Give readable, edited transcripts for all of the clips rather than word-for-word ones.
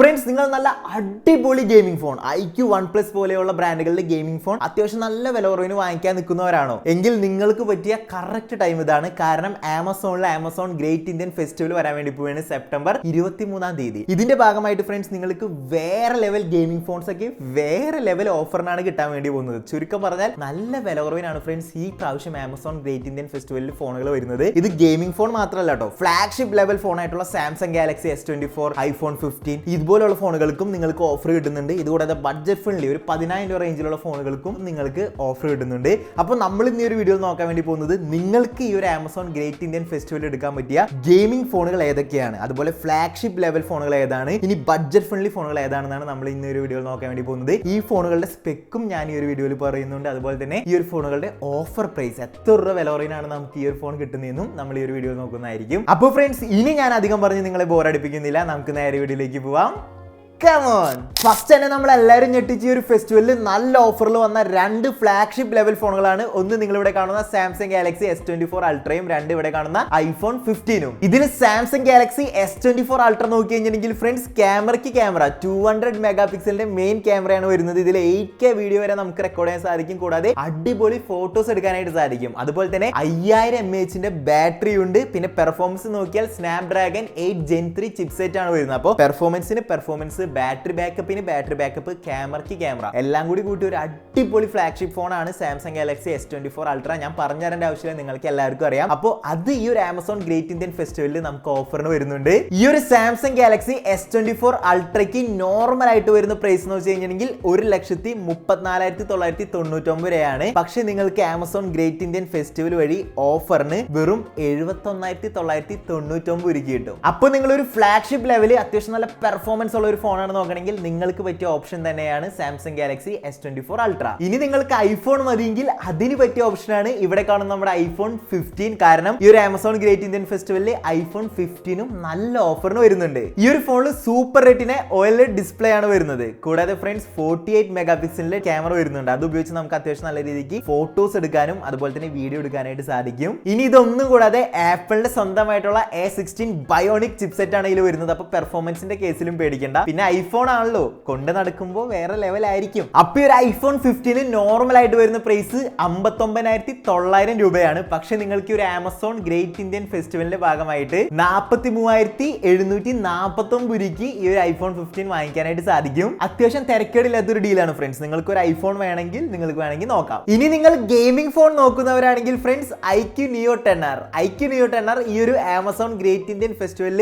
Friends, നിങ്ങൾ നല്ല അടിപൊളി ഗെയിമിംഗ് ഫോൺ IQ OnePlus പോലെയുള്ള ബ്രാൻഡുകളുടെ ഗെയിമിംഗ് ഫോൺ അത്യാവശ്യം നല്ല വില കുറവിന് വാങ്ങിക്കാൻ നിൽക്കുന്നവരാണോ എങ്കിൽ നിങ്ങൾക്ക് പറ്റിയ കറക്റ്റ് ടൈം ഇതാണ്. കാരണം ആമസോണിലെ ആമസോൺ ഗ്രേറ്റ് ഇന്ത്യൻ ഫെസ്റ്റിവൽ വരാൻ വേണ്ടി പോവുകയാണ് സെപ്റ്റംബർ 23-ാം തീയതി. ഇതിന്റെ ഭാഗമായിട്ട് ഫ്രണ്ട്സ് നിങ്ങൾക്ക് വേറെ ലെവൽ ഗെയിമിംഗ് ഫോൺസ് ഒക്കെ വേറെ ലെവൽ ഓഫറിനാണ് കിട്ടാൻ വേണ്ടി പോകുന്നത്. ചുരുക്കം പറഞ്ഞാൽ നല്ല വില കുറവിനാണ് ഫ്രണ്ട്സ് ഈ പ്രാവശ്യം ആമസോൺ ഗ്രേറ്റ് ഇന്ത്യൻ ഫെസ്റ്റിവലിൽ ഫോണുകൾ വരുന്നത്. ഇത് ഗെയിമിംഗ് ഫോൺ മാത്രമല്ല കേട്ടോ, ഫ്ലാഗ്ഷിപ്പ് ലെവൽ ഫോൺ ആയിട്ടുള്ള സാംസങ് ഗാലക്സി S24, iPhone 15 ഇതുപോലുള്ള ഫോണുകൾക്കും നിങ്ങൾക്ക് ഓഫർ കിട്ടുന്നുണ്ട്. ഇതുകൂടാതെ ബഡ്ജറ്റ് ഫ്രണ്ട്ലി ഒരു 10,000 രൂപ റേഞ്ചിലുള്ള ഫോണുകൾക്കും നിങ്ങൾക്ക് ഓഫർ കിട്ടുന്നുണ്ട്. അപ്പോൾ നമ്മൾ ഇന്ന് ഒരു വീഡിയോ നോക്കാൻ വേണ്ടി പോകുന്നത് നിങ്ങൾക്ക് ഈ ഒരു ആമസോൺ ഗ്രേറ്റ് ഇന്ത്യൻ ഫെസ്റ്റിവൽ എടുക്കാൻ പറ്റിയ ഗെയിമിംഗ് ഫോണുകൾ ഏതൊക്കെയാണ്, അതുപോലെ ഫ്ലാഗ്ഷിപ്പ് ലെവൽ ഫോണുകൾ ഏതാണ്, ഇനി ബഡ്ജറ്റ് ഫ്രണ്ട്ലി ഫോണുകൾ ഏതാണെന്നാണ് നമ്മൾ ഇന്ന് ഒരു വീഡിയോ നോക്കാൻ വേണ്ടി പോകുന്നത്. ഈ ഫോണുകളുടെ സ്പെക്കും ഞാൻ ഈ ഒരു വീഡിയോയിൽ പറയുന്നുണ്ട്. അതുപോലെ തന്നെ ഈ ഒരു ഫോണുകളുടെ ഓഫർ പ്രൈസ് എത്ര രൂപ വില കുറവിനാണ് നമുക്ക് ഈ ഒരു ഫോൺ കിട്ടുന്നതെന്നും നമ്മൾ ഈ ഒരു വീഡിയോ നോക്കുന്നതായിരിക്കും. അപ്പോൾ ഫ്രണ്ട്സ്, ഇനി ഞാൻ അധികം പറഞ്ഞ് നിങ്ങളെ ബോറടിപ്പിക്കുന്നില്ല, നമുക്ക് നേരെ വീഡിയോയിലേക്ക് പോവാം. ഫസ്റ്റ് തന്നെ നമ്മൾ എല്ലാവരും ഞെട്ടിച്ച് ഈ ഒരു ഫെസ്റ്റിവലിൽ നല്ല ഓഫറിൽ വന്ന രണ്ട് ഫ്ലാഗ്ഷിപ്പ് ലെവൽ ഫോണുകളാണ്. ഒന്ന് നിങ്ങൾ ഇവിടെ കാണുന്ന സാംസങ് ഗാലക്സി S24 അൾട്രയും, രണ്ട് ഇവിടെ കാണുന്ന iPhone 15ഉം. ഇതിൽ സാംസങ് ഗാലക്സി S24 അൾട്ര നോക്കി കഴിഞ്ഞിട്ടുണ്ടെങ്കിൽ ഫ്രണ്ട്സ് ക്യാമറയ്ക്ക് ക്യാമറ 200 മെഗാ പിക്സലിന്റെ മെയിൻ ക്യാമറയാണ് വരുന്നത്. ഇതിൽ 8K വീഡിയോ വരെ നമുക്ക് റെക്കോർഡ് ചെയ്യാൻ സാധിക്കും. കൂടാതെ അടിപൊളി ഫോട്ടോസ് എടുക്കാനായിട്ട് സാധിക്കും. അതുപോലെ തന്നെ 5000 mAh ബാറ്ററി ഉണ്ട്. പിന്നെ പെർഫോമൻസ് നോക്കിയാൽ സ്നാപ്ഡ്രാഗൺ 8 Gen 3 ചിപ്സെറ്റ് ആണ് വരുന്നത്. അപ്പോൾ പെർഫോമൻസ്, ബാറ്ററി ബാക്കപ്പ്, ക്യാമറയ്ക്ക് ക്യാമറ എല്ലാം കൂടി കൂട്ടി ഒരു അടിപൊളി ഫ്ലാഗ്ഷിപ്പ് ഫോണാണ് സാംസങ് ഗാലക്സി S24 അൾട്ര. ഞാൻ പറഞ്ഞു തരേണ്ട ആവശ്യമില്ല, നിങ്ങൾക്ക് എല്ലാവർക്കും അറിയാം. അപ്പോൾ അത് ഈ ഒരു ആമസോൺ ഗ്രേറ്റ് ഇന്ത്യൻ ഫെസ്റ്റിവലിൽ നമുക്ക് ഓഫറിന് വരുന്നുണ്ട്. ഈ ഒരു സാംസങ് ഗാലക്സി S24 അൾട്രയ്ക്ക് നോർമൽ ആയിട്ട് വരുന്ന പ്രൈസ് എന്ന് വെച്ച് കഴിഞ്ഞിട്ടുണ്ടെങ്കിൽ 1,34,999 രൂപയാണ്. പക്ഷെ നിങ്ങൾക്ക് ആമസോൺ ഗ്രേറ്റ് ഇന്ത്യൻ ഫെസ്റ്റിവൽ വഴി ഓഫറിന് വെറും 71,999 രൂപയ്ക്ക് കിട്ടും. അപ്പോൾ നിങ്ങൾ ഒരു ഫ്ലാഗ്ഷിപ്പ് ലെവലിൽ അത്യാവശ്യം നല്ല പെർഫോമൻസ് ഉള്ള ഒരു ഫോൺ നോക്കണമെങ്കിൽ നിങ്ങൾക്ക് പറ്റിയ ഓപ്ഷൻ തന്നെയാണ് സാംസങ് ഗാലക്സി S24 അൾട്ര. ഇനി നിങ്ങൾക്ക് ഐഫോൺ മതിയെങ്കിൽ അതിന് പറ്റിയ ഓപ്ഷനാണ് ഇവിടെ കാണുന്ന നമ്മുടെ iPhone 15. കാരണം ഈ ഒരു ആമസോൺ ഗ്രേറ്റ് ഇന്ത്യൻ ഫെസ്റ്റിവലിൽ iPhone 15ഉം നല്ല ഓഫറിന് വരുന്നുണ്ട്. ഈ ഒരു ഫോണിൽ സൂപ്പർ റെറ്റിന OLED ഡിസ്പ്ലേ ആണ് വരുന്നത്. കൂടാതെ ഫ്രണ്ട്സ് 48 മെഗാ പിക്സലിന്റെ ക്യാമറ വരുന്നുണ്ട്. അത് ഉപയോഗിച്ച് നമുക്ക് അത്യാവശ്യം നല്ല രീതിക്ക് ഫോട്ടോസ് എടുക്കാനും അതുപോലെ തന്നെ വീഡിയോ എടുക്കാനായിട്ട് സാധിക്കും. ഇനി ഇതൊന്നും കൂടാതെ ആപ്പിളിന്റെ സ്വന്തമായിട്ടുള്ള A16 ബയോണിക് ചിപ്സെറ്റ് ആണ് ഇതിൽ വരുന്നത്. അപ്പൊ പെർഫോമൻസിന്റെ കേസിലും പേടിക്കേണ്ട. പിന്നെ ഐഫോൺ ആണല്ലോ, കൊണ്ട് നടക്കുമ്പോൾ വേറെ ലെവൽ ആയിരിക്കും. അപ്പൊ ഒരു iPhone 15 നോർമൽ ആയിട്ട് വരുന്ന പ്രൈസ് 59,900 രൂപയാണ്. പക്ഷെ നിങ്ങൾക്ക് ഒരു ആമസോൺ ഗ്രേറ്റ് ഇന്ത്യൻ ഫെസ്റ്റിവലിന്റെ ഭാഗമായിട്ട് 43,749 രൂപയ്ക്ക് ഈ ഒരു iPhone 15 വാങ്ങിക്കാനായിട്ട് സാധിക്കും. അത്യാവശ്യം തിരക്കേടില്ലാത്തൊരു ഡീലാണ് ഫ്രണ്ട്സ്. നിങ്ങൾക്ക് ഒരു ഐഫോൺ വേണമെങ്കിൽ നോക്കാം. ഇനി നിങ്ങൾ ഗെയിമിംഗ് ഫോൺ നോക്കുന്നവരാണെങ്കിൽ ഫ്രണ്ട്സ് IQ Neo 10R ഈ ഒരു ആമസോൺ ഗ്രേറ്റ് ഇന്ത്യൻ ഫെസ്റ്റിവലിൽ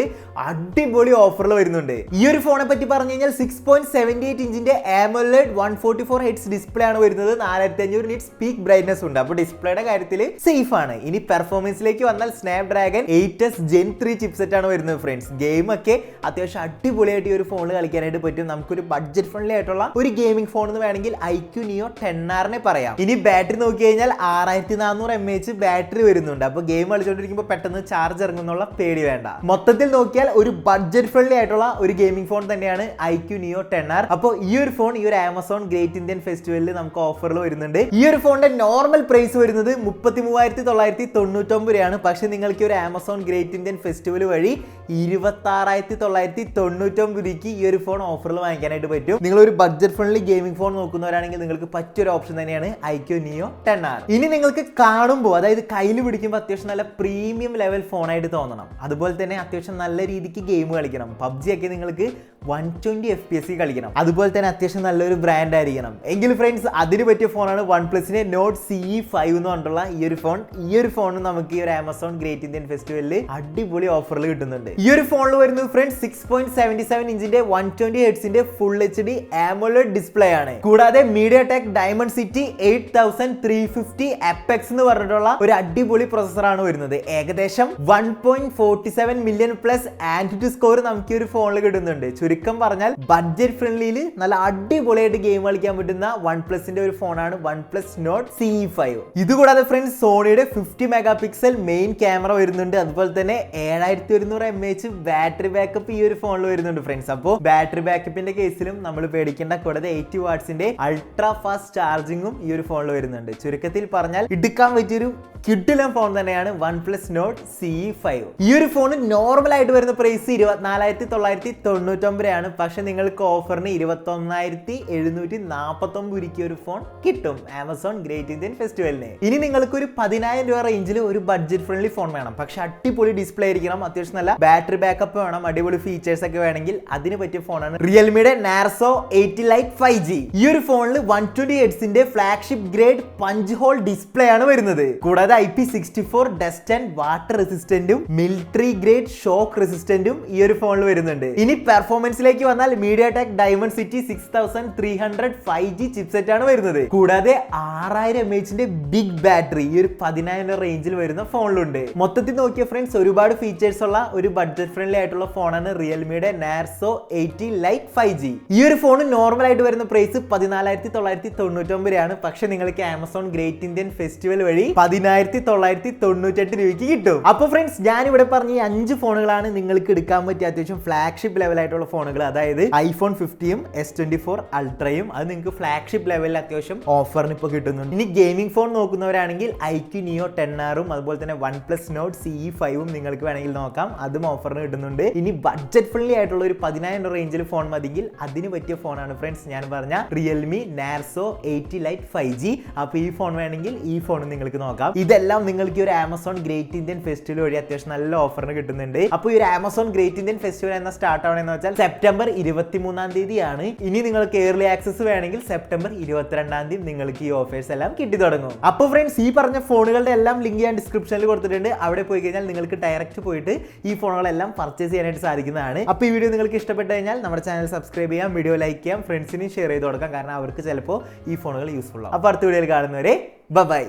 അടിപൊളി ഓഫറിൽ വരുന്നുണ്ട്. ഈ ഒരു ഫോണെ പറ്റി പറഞ്ഞു കഴിഞ്ഞാൽ 6.78 ഇഞ്ചിന്റെ AMOLED 144 Hz ഡിസ്പ്ലേ ആണ് വരുന്നത്. 4500 നിറ്റ്സ് പീക്ക് ബ്രൈറ്റ്നസ് ഉണ്ട്. അപ്പോൾ ഡിസ്പ്ലേയുടെ കാര്യത്തിൽ സേഫ് ആണ്. ഇനി പെർഫോമൻസിലേക്ക് വന്നാൽ സ്നാപ്ഡ്രാഗൺ 8S Gen 3 ചിപ്സെറ്റ് ആണ് വരുന്നത് ഫ്രണ്ട്സ്. ഗെയിം ഒക്കെ അത്യാവശ്യം അടിപൊളിയായിട്ട് ഈ ഒരു ഫോണിൽ കളിക്കാനായിട്ട് പറ്റും. നമുക്കൊരു ബഡ്ജറ്റ് ഫ്രണ്ട്ലി ആയിട്ടുള്ള ഒരു ഗെയിമിംഗ് ഫോൺ എന്ന് വേണമെങ്കിൽ IQ Neo 10R പറയാം. ഇനി ബാറ്ററി നോക്കി കഴിഞ്ഞാൽ 6400 mAh ബാറ്ററി വരുന്നുണ്ട്. അപ്പോൾ ഗെയിം കളിച്ചുകൊണ്ടിരിക്കുമ്പോൾ പെട്ടെന്ന് ചാർജ് ഇറങ്ങുന്നുള്ള പേടി വേണ്ട. മൊത്തത്തിൽ നോക്കിയാൽ ഒരു ബഡ്ജറ്റ് ഫ്രണ്ട്ലി ആയിട്ടുള്ള ഒരു ഗെയിമിംഗ് ഫോൺ തന്നെയാണ് IQ Neo 10R. അപ്പോൾ ഈ ഒരു ഫോൺ ഈ ഒരു ആമസോൺ ഗ്രേറ്റ് ഇന്ത്യൻ ഫെസ്റ്റിവലിൽ നമുക്ക് ഓഫറിൽ വരുന്നുണ്ട്. ഈ ഒരു ഫോണിന്റെ നോർമൽ പ്രൈസ് വരുന്നത് 33,999 രൂപയാണ്. പക്ഷെ നിങ്ങൾക്ക് ഒരു ആമസോൺ ഗ്രേറ്റ് ഇന്ത്യൻ ഫെസ്റ്റിവൽ വഴി 26,999 രൂപയ്ക്ക് ഈ ഒരു ഫോൺ ഓഫറിൽ വാങ്ങിക്കാനായിട്ട് പറ്റും. നിങ്ങൾ ഒരു ബഡ്ജറ്റ് ഫ്രണ്ട്ലി ഗെയിമിംഗ് ഫോൺ നോക്കുന്നവരാണെങ്കിൽ നിങ്ങൾക്ക് പറ്റിയൊരു ഓപ്ഷൻ തന്നെയാണ് IQ Neo 10R. ഇനി നിങ്ങൾക്ക് കാണുമ്പോൾ, അതായത് കയ്യിൽ പിടിക്കുമ്പോൾ അത്യാവശ്യം നല്ല പ്രീമിയം ലെവൽ ഫോണായിട്ട് തോന്നണം. അതുപോലെ തന്നെ അത്യാവശ്യം നല്ല രീതിക്ക് ഗെയിം കളിക്കണം. PUBG ഒക്കെ നിങ്ങൾക്ക് 120 FPS കളിക്കണം. അതുപോലെ തന്നെ അത്യാവശ്യം നല്ലൊരു ബ്രാൻഡ് ആയിരിക്കണം. എങ്കിൽ ഫ്രണ്ട്സ് അതിന് പറ്റിയ ഫോണാണ് OnePlusന്റെ Nord CE5 എന്ന് പറഞ്ഞിട്ടുള്ള ഈ ഒരു ഫോൺ. ഈ ഒരു ഫോൺ നമുക്ക് ഈ ഒരു ആമസോൺ ഗ്രേറ്റ് ഇന്ത്യൻ ഫെസ്റ്റിവലിൽ അടിപൊളി ഓഫറിൽ കിട്ടുന്നുണ്ട്. ഈ ഒരു ഫോണിൽ വരുന്നത് ഫ്രണ്ട്സ് 6.77 ഇഞ്ചിന്റെ 120 ഹെർട്സിന്റെ ഫുൾ HD AMOLED ഡിസ്പ്ലേ ആണ്. കൂടാതെ MediaTek Dimensity 8350 Apex എന്ന് പറഞ്ഞിട്ടുള്ള ഒരു അടിപൊളി പ്രൊസസറാണ് വരുന്നത്. ഏകദേശം 1.47 മില്യൺ പ്ലസ് ആൻറ്റിറ്റ്യൂഡ് സ്കോർ നമുക്ക് ഈ ഒരു ഫോണിൽ കിട്ടുന്നുണ്ട്. ചുരുക്കം പറഞ്ഞാൽ ബഡ്ജറ്റ് ഫ്രണ്ട്ലിയിൽ നല്ല അടിപൊളിയായിട്ട് ഗെയിം കളിക്കാൻ പറ്റുന്ന OnePlusന്റെ ഒരു ഫോണാണ് OnePlus Nord CE5. ഇതുകൂടാതെ ഫ്രണ്ട്സ് സോണിയുടെ 50 മെഗാ പിക്സൽ മെയിൻ ക്യാമറ വരുന്നുണ്ട്. അതുപോലെ തന്നെ 7100 mAh ബാറ്ററി ബാക്കപ്പ് ഈ ഒരു ഫോണിൽ വരുന്നുണ്ട് ഫ്രണ്ട്സ്. അപ്പോൾ ബാറ്ററി ബാക്കപ്പിന്റെ കേസിലും നമ്മൾ പേടിക്കേണ്ട. കൂടാതെ 80 വാട്ട്സിന്റെ അൾട്രാ ഫാസ്റ്റ് ചാർജിങ്ങും ഈ ഒരു ഫോണിൽ വരുന്നുണ്ട്. ചുരുക്കത്തിൽ പറഞ്ഞാൽ എടുക്കാൻ പറ്റിയൊരു കിടിലൻ ഫോൺ തന്നെയാണ് OnePlus Nord CE5. ഈ ഒരു ഫോൺ നോർമൽ ആയിട്ട് വരുന്ന പ്രൈസ് 24,999 ആണ്. പക്ഷെ നിങ്ങൾക്ക് ഓഫറിന് 21,749 ഒരു ഫോൺ കിട്ടും ആമസോൺ ഗ്രേറ്റ് ഇന്ത്യൻ ഫെസ്റ്റിവലിന്. ഇനി നിങ്ങൾക്ക് ഒരു 10,000 രൂപ റേഞ്ചിൽ ഒരു ബഡ്ജറ്റ് ഫ്രണ്ട്ലി ഫോൺ വേണം, പക്ഷെ അടിപൊളി ഡിസ്പ്ലേ ആയിരിക്കണം, അത്യാവശ്യം നല്ല ബാറ്ററി ബാക്കപ്പ് വേണം, അടിപൊളി ഫീച്ചേഴ്സ് ഒക്കെ വേണമെങ്കിൽ അതിന് പറ്റിയ ഫോണാണ് റിയൽമിയുടെ Narzo 80 Lite 5G. ഈ ഒരു ഫോണിൽ 120 ഹെർട്സിന്റെ flagship grade punch hole display ആണ് വരുന്നത്. കൂടാതെ IP64 ഡസ്റ്റ് ആൻഡ് വാട്ടർ റെസിസ്റ്റന്റും മിലിറ്ററി ഗ്രേഡ് ഷോക്ക് റെസിസ്റ്റന്റും ഈ ഒരു ഫോണിൽ വരുന്നുണ്ട്. ഇനി പെർഫോമൻസിലേക്ക് വന്നാൽ MediaTek Dimensity 6300 5G ചിപ്സെറ്റ് ആണ് വരുന്നത്. കൂടാതെ 6000 mAh ബിഗ് ബാറ്ററി ഈ ഒരു 10,000 റേഞ്ചിൽ വരുന്ന ഫോണിലുണ്ട്. മൊത്തത്തിൽ നോക്കിയ ഫ്രണ്ട്സ് ഒരുപാട് ഫീച്ചേഴ്സ് ഉള്ള ഒരു ബഡ്ജറ്റ് ഫ്രണ്ട്ലി ആയിട്ടുള്ള ഫോണാണ് റിയൽമിയുടെ Narzo 80 Lite 5G. ഈ ഒരു ഫോൺ നോർമൽ ആയിട്ട് വരുന്ന പ്രൈസ് 14,999 ആണ്. പക്ഷെ നിങ്ങൾക്ക് ആമസോൺ ഗ്രേറ്റ് ഇന്ത്യൻ ഫെസ്റ്റിവൽ വഴി 10,998 രൂപയ്ക്ക് കിട്ടും. അപ്പൊ ഫ്രണ്ട്സ് ഞാൻ ഇവിടെ പറഞ്ഞ ഈ 5 ഫോണുകളാണ് നിങ്ങൾക്ക് എടുക്കാൻ പറ്റിയ അത്യാവശ്യം ഫ്ലാഗ്ഷിപ്പ് ലെവൽ ആയിട്ടുള്ള ഫോണുകൾ. അതായത് iPhone 50യും S24 Ultra'യും അത് നിങ്ങൾക്ക് ഫ്ലാഗ്ഷിപ്പ് ലെവലിൽ അത്യാവശ്യം ഓഫറിന് ഇപ്പോൾ കിട്ടുന്നുണ്ട്. ഇനി ഗെയിമിംഗ് ഫോൺ നോക്കുന്നവരാണെങ്കിൽ iQOO Neo 10R'ും അതുപോലെ തന്നെ OnePlus Nord CE5ഉം നിങ്ങൾക്ക് വേണമെങ്കിൽ നോക്കാം, അതും ഓഫറിന് കിട്ടുന്നുണ്ട്. ഇനി ബഡ്ജറ്റ് ഫ്രണ്ട്ലി ആയിട്ടുള്ള ഒരു 10,000 റേഞ്ചിൽ ഫോൺ മതിയെങ്കിൽ അതിന് പറ്റിയ ഫോണാണ് ഫ്രണ്ട്സ് ഞാൻ പറഞ്ഞ റിയൽമി Narzo 80 Lite 5G. അപ്പൊ ഈ ഫോൺ വേണമെങ്കിൽ ഈ ഫോൺ നിങ്ങൾക്ക് നോക്കാം. ഇതെല്ലാം നിങ്ങൾക്ക് ഒരു ആമസോൺ ഗ്രേറ്റ് ഇന്ത്യൻ ഫെസ്റ്റിവൽ വഴി അത്യാവശ്യം നല്ല ഓഫറിന് കിട്ടുന്നുണ്ട്. അപ്പോൾ ഈ ഒരു ആമസോൺ ഗ്രേറ്റ് ഇന്ത്യൻ ഫെസ്റ്റിവൽ എന്ന സ്റ്റാർട്ട് ആവണമെന്ന് വെച്ചാൽ സെപ്റ്റംബർ 23 തീയതിയാണ്. ഇനി നിങ്ങൾക്ക് എയർലി ആക്സസ് വേണമെങ്കിൽ സെപ്റ്റംബർ 22 നിങ്ങൾക്ക് ഈ ഓഫേഴ്സ് എല്ലാം കിട്ടി തുടങ്ങും. അപ്പോൾ ഫ്രണ്ട്സ് ഈ പറഞ്ഞ ഫോണുകളുടെ എല്ലാം ലിങ്ക് ഞാൻ ഡിസ്ക്രിപ്ഷനിൽ കൊടുത്തിട്ടുണ്ട്. അവിടെ പോയി കഴിഞ്ഞാൽ നിങ്ങൾക്ക് ഡയറക്റ്റ് പോയിട്ട് ഈ ഫോണുകളെല്ലാം പർച്ചേസ് ചെയ്യാനായിട്ട് സാധിക്കുന്നതാണ്. അപ്പോൾ ഈ വീഡിയോ നിങ്ങൾക്ക് ഇഷ്ടപ്പെട്ട് കഴിഞ്ഞാൽ നമ്മുടെ ചാനൽ സബ്സ്ക്രൈബ് ചെയ്യാം, വീഡിയോ ലൈക്ക് ചെയ്യാം, ഫ്രണ്ട്സിന് ഷെയർ ചെയ്ത് കൊടുക്കാം, കാരണം അവർക്ക് ചിലപ്പോൾ ഈ ഫോണുകൾ യൂസ്ഫുൾ ആവും. അപ്പോൾ അടുത്ത വീഡിയോയിൽ കാണുന്നവരെ ബൈ.